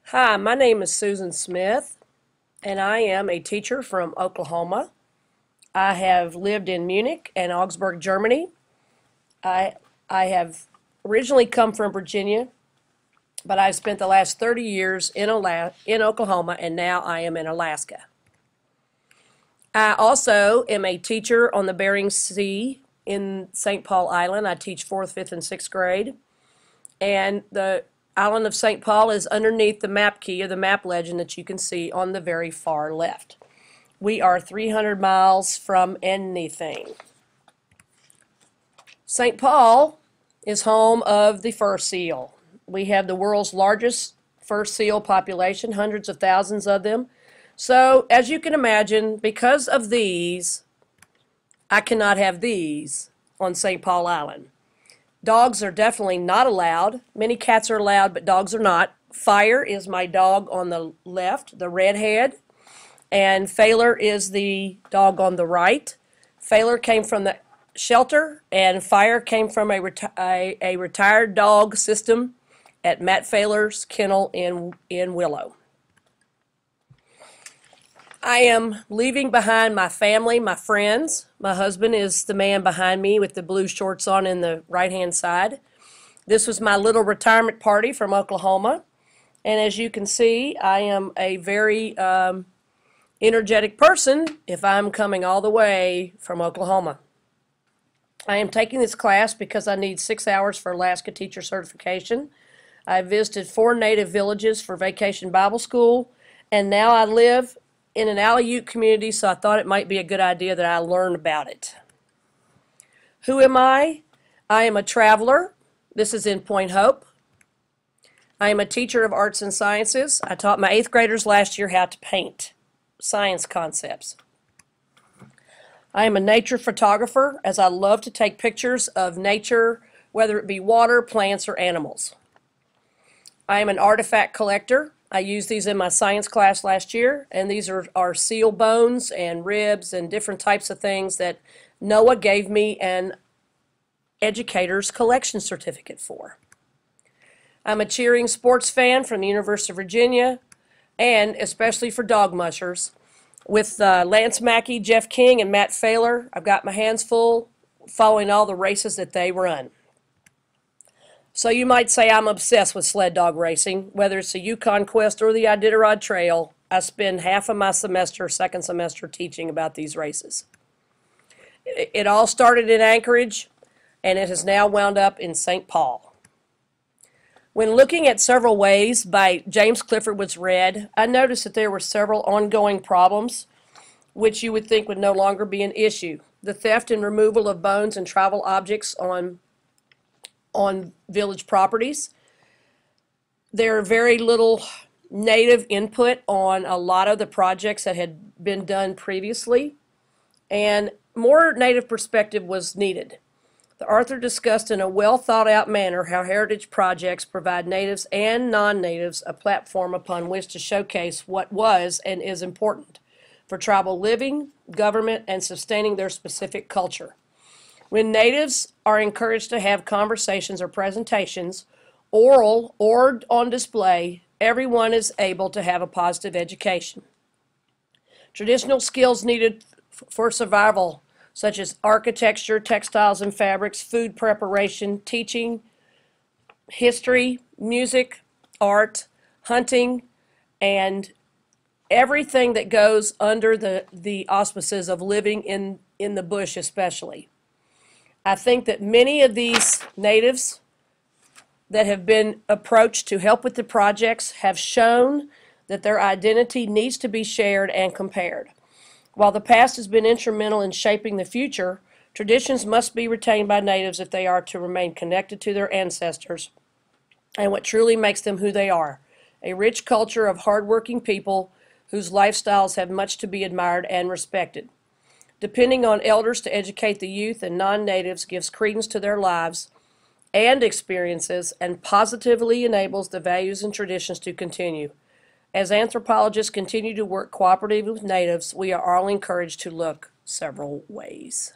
Hi, my name is Susan Smith, and I am a teacher from Oklahoma. I have lived in Munich and Augsburg, Germany. I, I have originally come from Virginia, but I've spent the last 30 years in Oklahoma, and now I am in Alaska. I also am a teacher on the Bering Sea in St. Paul Island. I teach 4th, 5th, and 6th grade. And the island of St. Paul is underneath the map key or the map legend that you can see on the very far left. We are 300 miles from anything. St. Paul is home of the fur seal. We have the world's largest fur seal population, hundreds of thousands of them. So, as you can imagine, because of these, I cannot have these on St. Paul Island. Dogs are definitely not allowed. Many cats are allowed, but dogs are not. Fire is my dog on the left, the redhead, and Failer is the dog on the right. Failer came from the shelter, and Fire came from a retired dog system at Matt Failer's kennel in Willow. I am leaving behind my family, my friends. My husband is the man behind me with the blue shorts on in the right-hand side. This was my little retirement party from Oklahoma. And as you can see, I am a very energetic person if I'm coming all the way from Oklahoma. I am taking this class because I need 6 hours for Alaska teacher certification. I visited 4 native villages for vacation Bible school, and now I live in an Aleut community, so I thought it might be a good idea that I learn about it. Who am I? I am a traveler. This is in Point Hope. I am a teacher of arts and sciences. I taught my 8th graders last year how to paint science concepts. I am a nature photographer, as I love to take pictures of nature, whether it be water, plants, or animals. I am an artifact collector. I used these in my science class last year, and these are seal bones and ribs and different types of things that Noah gave me an educator's collection certificate for. I'm a cheering sports fan from the University of Virginia, and especially for dog mushers. With Lance Mackey, Jeff King, and Matt Failer, I've got my hands full following all the races that they run. So you might say I'm obsessed with sled dog racing, whether it's the Yukon Quest or the Iditarod Trail. I spend half of my second semester teaching about these races. It all started in Anchorage, and it has now wound up in St. Paul. When looking at Several Ways by James Clifford was read, I noticed that there were several ongoing problems which you would think would no longer be an issue. The theft and removal of bones and travel objects on village properties. There are very little native input on a lot of the projects that had been done previously, and more native perspective was needed. The author discussed in a well thought out manner how heritage projects provide natives and non-natives a platform upon which to showcase what was and is important for tribal living, government, and sustaining their specific culture. When natives are encouraged to have conversations or presentations, oral or on display, everyone is able to have a positive education. Traditional skills needed for survival, such as architecture, textiles and fabrics, food preparation, teaching, history, music, art, hunting, and everything that goes under the auspices of living in the bush especially. I think that many of these natives that have been approached to help with the projects have shown that their identity needs to be shared and compared. While the past has been instrumental in shaping the future, traditions must be retained by natives if they are to remain connected to their ancestors and what truly makes them who they are, a rich culture of hardworking people whose lifestyles have much to be admired and respected. Depending on elders to educate the youth and non-natives gives credence to their lives and experiences and positively enables the values and traditions to continue. As anthropologists continue to work cooperatively with natives, we are all encouraged to look several ways.